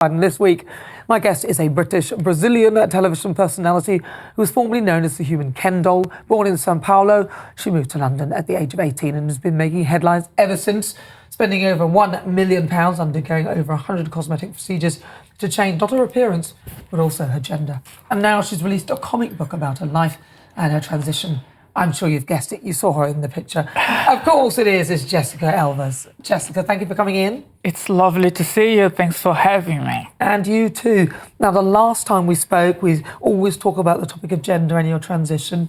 And this week, my guest is a British-Brazilian television personality who was formerly known as the Human Ken doll. Born in Sao Paulo, she moved to London at the age of 18 and has been making headlines ever since, spending over £1 million, undergoing over 100 cosmetic procedures to change not her appearance, but also her gender. And now she's released a comic book about her life and her transition. I'm sure you've guessed it. You saw her in the picture. Of course it is. It's Jessica Alves. Jessica, thank you for coming in. It's lovely to see you. Thanks for having me. And you too. Now, the last time we spoke, we always talk about the topic of gender and your transition.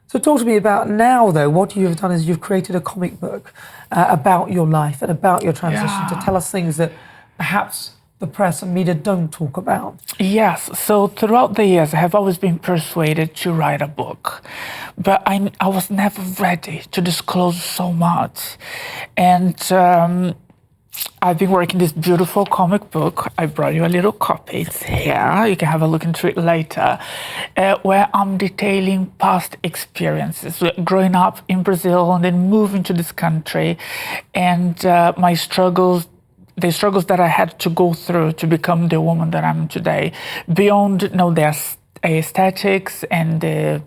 So talk to me about now, though. What you've done is you've created a comic book about your life and about your transition to tell us things that perhaps the press and media don't talk about. Yes, so throughout the years I have always been persuaded to write a book, but I was never ready to disclose so much. And I've been working this beautiful comic book. I brought you a little copy. It's here. You can have a look into it later, where I'm detailing past experiences, growing up in Brazil and then moving to this country, and my struggles, the struggles that I had to go through to become the woman that I'm today, beyond the aesthetics and the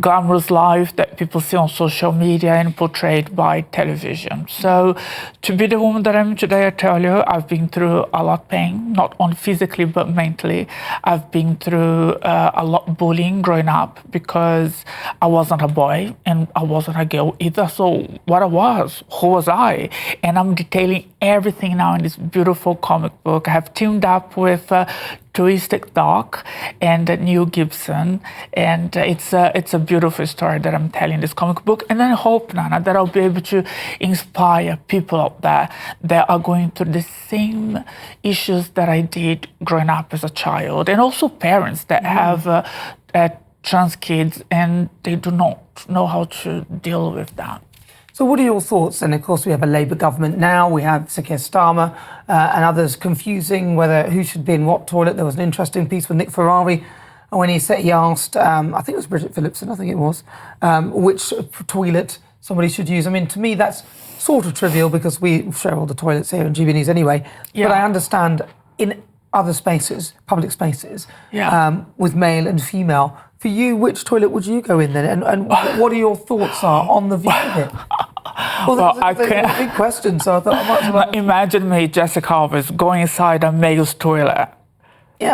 glamorous life that people see on social media and portrayed by television. So to be the woman that I'm today, I tell you, I've been through a lot of pain, not only physically but mentally. I've been through a lot of bullying growing up because I wasn't a boy and I wasn't a girl either. So what I was, who was I? And I'm detailing everything now in this beautiful comic book. I have teamed up with Twisted Doc and Neil Gibson, and it's a beautiful story that I'm telling in this comic book. And I hope, Nana, that I'll be able to inspire people out there that are going through the same issues that I did growing up as a child, and also parents that have trans kids and they do not know how to deal with that. So what are your thoughts? And of course we have a Labour government now, we have Sir Keir Starmer and others confusing who should be in what toilet. There was an interesting piece with Nick Ferrari when he asked, I think it was Bridget Phillipson, I think it was, which toilet somebody should use. I mean, to me that's sort of trivial because we share all the toilets here in GB News anyway, but I understand in other spaces, public spaces, with male and female. For you, which toilet would you go in then? And what are your thoughts on the view of it? Well, that's a big question, so I thought I might imagine me, Jessica Alves, going inside a male's toilet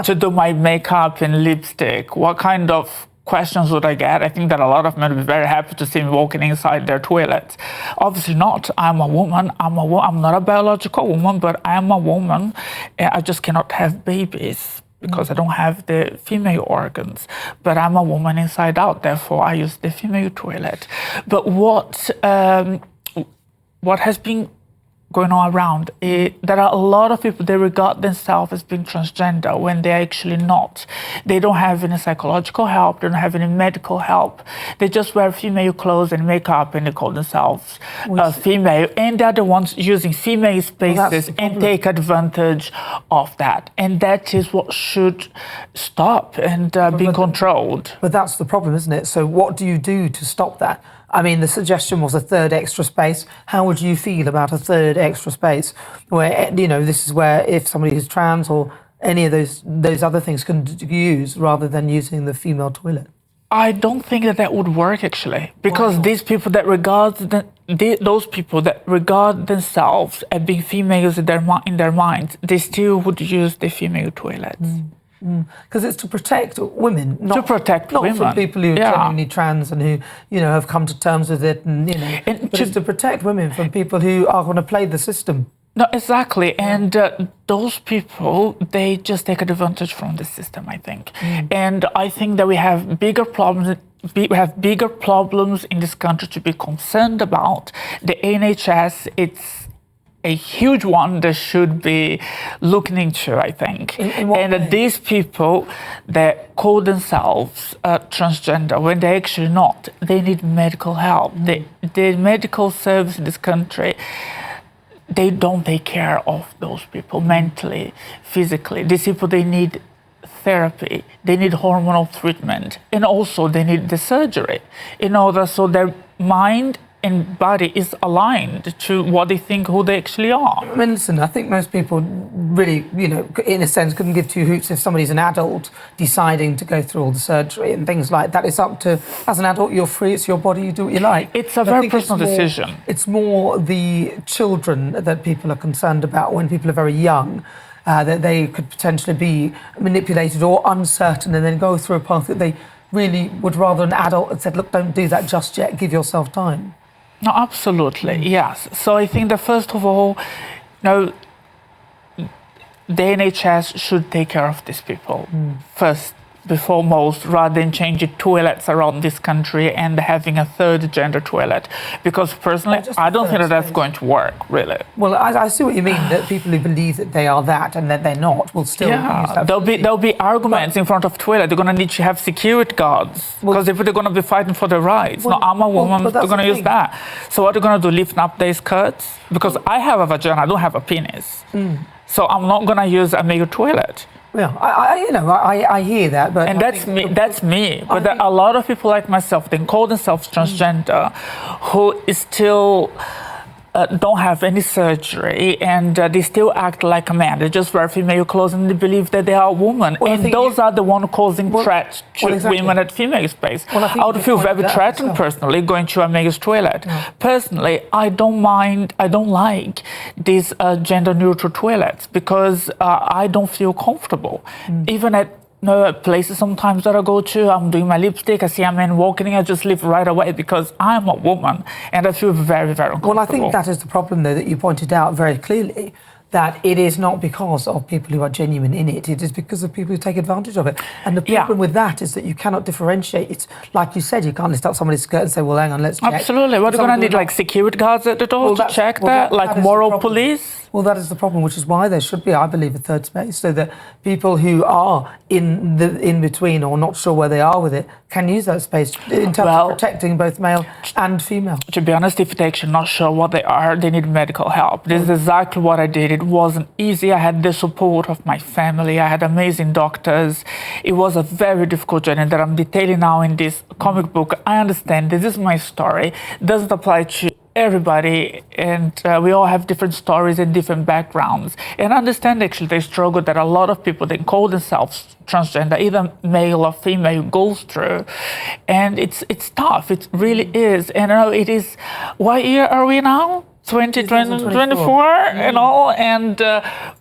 to do my makeup and lipstick. What kind of questions would I get? I think that a lot of men would be very happy to see me walking inside their toilets. Obviously not. I'm a woman. I'm not a biological woman, but I am a woman. I just cannot have babies because I don't have the female organs. But I'm a woman inside out, therefore I use the female toilet. But what has been going on around, there are a lot of people, they regard themselves as being transgender when they're actually not. They don't have any psychological help, they don't have any medical help. They just wear female clothes and makeup and they call themselves female. And they're the ones using female spaces and take advantage of that. And that is what should stop and be controlled. But that's the problem, isn't it? So what do you do to stop that? I mean, the suggestion was a third extra space. How would you feel about a third extra space where, this is where if somebody is trans or any of those other things can use rather than using the female toilet? I don't think that would work, actually, because these people that those people that regard themselves as being females in their minds, they still would use the female toilets. Because it's to protect women, not from people who are genuinely trans and who have come to terms with it, but it's to protect women from people who are going to play the system. No, exactly, and those people, they just take advantage from the system, I think. And I think that we have bigger problems. We have bigger problems in this country to be concerned about. The NHS, it's a huge one that should be looking into, I think. And these people that call themselves transgender, when they're actually not, they need medical help. The medical service in this country, they don't take care of those people mentally, physically. These people, they need therapy, they need hormonal treatment, and also they need the surgery in order so their mind and body is aligned to what they think who they actually are. I mean, listen, I think most people really, in a sense, couldn't give two hoots if somebody's an adult deciding to go through all the surgery and things like that. It's up to, as an adult, you're free, it's your body, you do what you like. It's a very personal decision. It's more the children that people are concerned about when people are very young, that they could potentially be manipulated or uncertain and then go through a path that they really would rather an adult had said, look, don't do that just yet, give yourself time. No, absolutely, yes. So I think that first of all, the NHS should take care of these people first, before most, rather than changing toilets around this country and having a third gender toilet. Because personally, I don't think that's going to work, really. Well, I see what you mean, that people who believe that they are that and that they're not will still use that. There'll be arguments in front of toilet. They're going to need to have security guards, because if they're going to be fighting for their rights. I'm a woman, they're going to use that. So what are they going to do, lift up their skirts? Because I have a vagina, I don't have a penis. So I'm not going to use a male toilet. Yeah, I hear that, but that's me. But there are a lot of people like myself, they call themselves transgender, who is still don't have any surgery, and they still act like a man. They just wear female clothes and they believe that they are a woman. And those are the ones causing threats to women at female space. I would feel very threatened personally going to a male's toilet. Personally, I don't like these gender neutral toilets, because I don't feel comfortable. Even at places sometimes that I go to, I'm doing my lipstick, I see a man walking in, I just leave right away, because I'm a woman and I feel very, very uncomfortable. Well, I think that is the problem, though, that you pointed out very clearly, that it is not because of people who are genuine in it, it is because of people who take advantage of it. And the problem with that is that you cannot differentiate. It's like you said, you can't lift up somebody's skirt and say, well, hang on, let's check. Absolutely. What are you going to need, like security guards at the door to check that? Like moral police? Well, that is the problem, which is why there should be, I believe, a third space, so that people who are in between or not sure where they are with it can use that space in terms of protecting both male and female. To be honest, if they're actually not sure what they are, they need medical help. This is exactly what I did. It wasn't easy. I had the support of my family. I had amazing doctors. It was a very difficult journey that I'm detailing now in this comic book. I understand this is my story. It doesn't apply to everybody, and we all have different stories and different backgrounds. And I understand actually the struggle that a lot of people that call themselves transgender, either male or female, goes through. And it's tough. It really is. And it is. What year are we now? 2024, and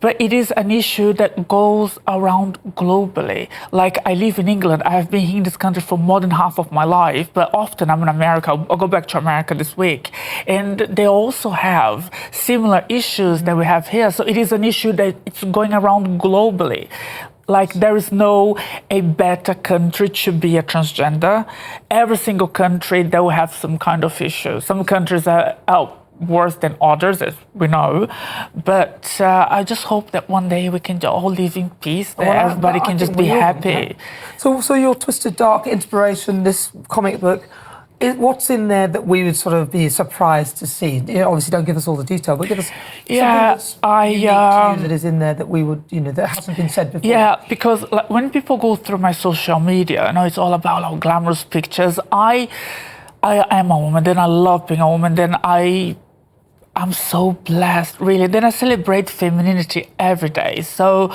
but it is an issue that goes around globally. Like, I live in England. I have been here in this country for more than half of my life, but often I'm in America. I'll go back to America this week, and they also have similar issues that we have here. So it is an issue that it's going around globally. Like, there is a better country to be a transgender. Every single country, they will have some kind of issue. Some countries are worse than others, as we know, but I just hope that one day we can all live in peace, that everybody can just be happy. So your Twisted Dark inspiration, this comic book, what's in there that we would sort of be surprised to see? Obviously, don't give us all the detail, but give us something that's unique to you that is in there that we would, that hasn't been said before. Yeah, because when people go through my social media, it's all about glamorous pictures. I am a woman, then I love being a woman, then I'm so blessed, really. Then I celebrate femininity every day. So,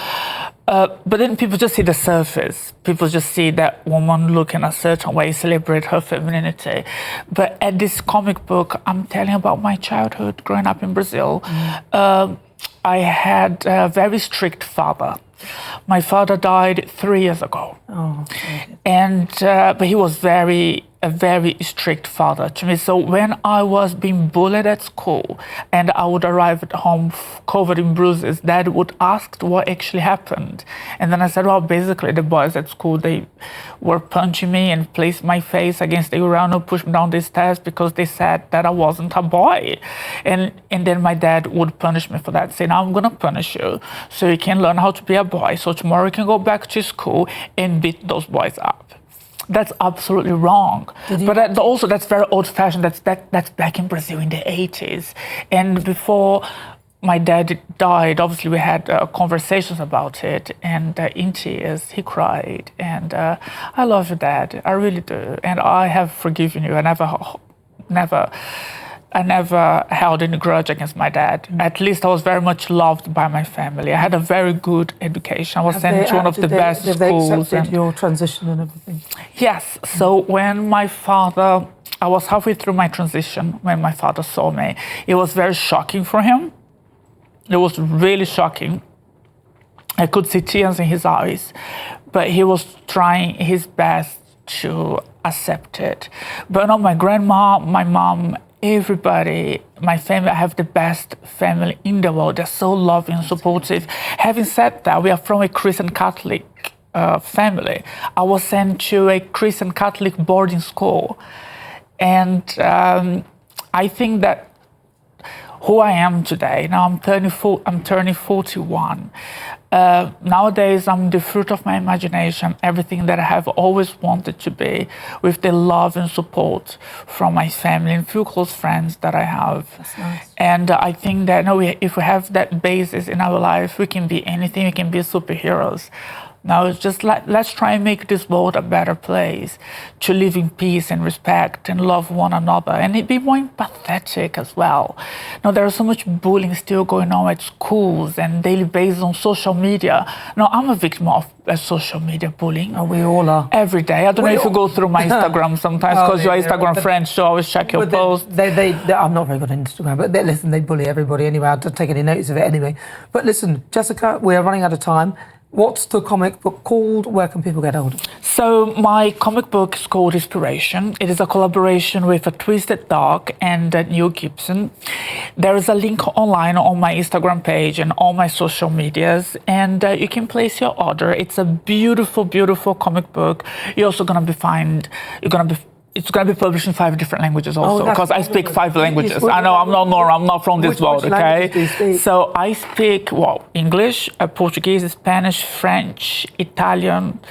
but then people just see the surface. People just see that woman looking a certain way, celebrate her femininity. But at this comic book, I'm telling about my childhood growing up in Brazil. I had a very strict father. My father died 3 years ago. And but he was a very strict father to me. So when I was being bullied at school and I would arrive at home covered in bruises, Dad would ask what actually happened. And then I said, well, basically the boys at school, they were punching me and placed my face against the urinal, pushed me down the stairs because they said that I wasn't a boy. And then my dad would punish me for that, saying, I'm going to punish you so you can learn how to be a boy. So tomorrow you can go back to school and beat those boys up. That's absolutely wrong. But also that's very old-fashioned. That's back in Brazil in the 80s. And before my dad died, obviously we had conversations about it. And in tears, he cried. And I love you, Dad. I really do. And I have forgiven you. I never I never held any grudge against my dad. At least I was very much loved by my family. I had a very good education. I was sent to one of the best schools. Have they accepted your transition and everything? Yes. So when I was halfway through my transition when my father saw me. It was very shocking for him. It was really shocking. I could see tears in his eyes, but he was trying his best to accept it. But no, my grandma, my mom, everybody, my family, I have the best family in the world. They're so loving and supportive. Having said that, we are from a Christian Catholic family. I was sent to a Christian Catholic boarding school. And I think that who I am today, now I'm turning 41. Nowadays, I'm the fruit of my imagination, everything that I have always wanted to be, with the love and support from my family and few close friends that I have. That's nice. And I think that if we have that basis in our life, we can be anything, we can be superheroes. Now it's just let's try and make this world a better place to live in peace and respect and love one another and be more empathetic as well. Now there's so much bullying still going on at schools and daily basis on social media. Now I'm a victim of social media bullying. Oh, we all are. Every day. I don't know if you go through my Instagram sometimes because you're Instagram friends, so I always check your posts. I'm not very good on Instagram, but listen, they bully everybody anyway. I don't take any notice of it anyway. But listen, Jessica, we are running out of time. What's the comic book called? Where can people get hold of it? So my comic book is called Inspiration. It is a collaboration with a Twisted Dog and Neil Gibson. There is a link online on my Instagram page and all my social medias, and you can place your order. It's a beautiful, beautiful comic book. You're also it's going to be published in 5 different languages also, because I speak 5 languages. I know I'm not from this world, okay? So I speak, English, Portuguese, Spanish, French, Italian,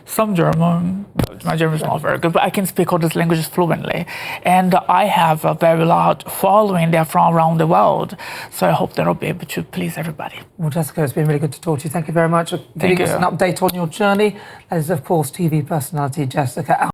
some German. My German is not very good, but I can speak all these languages fluently. And I have a very large following. They're from around the world. So I hope that I'll be able to please everybody. Well, Jessica, it's been really good to talk to you. Thank you very much for giving us an update on your journey. That is, of course, TV personality Jessica Alves.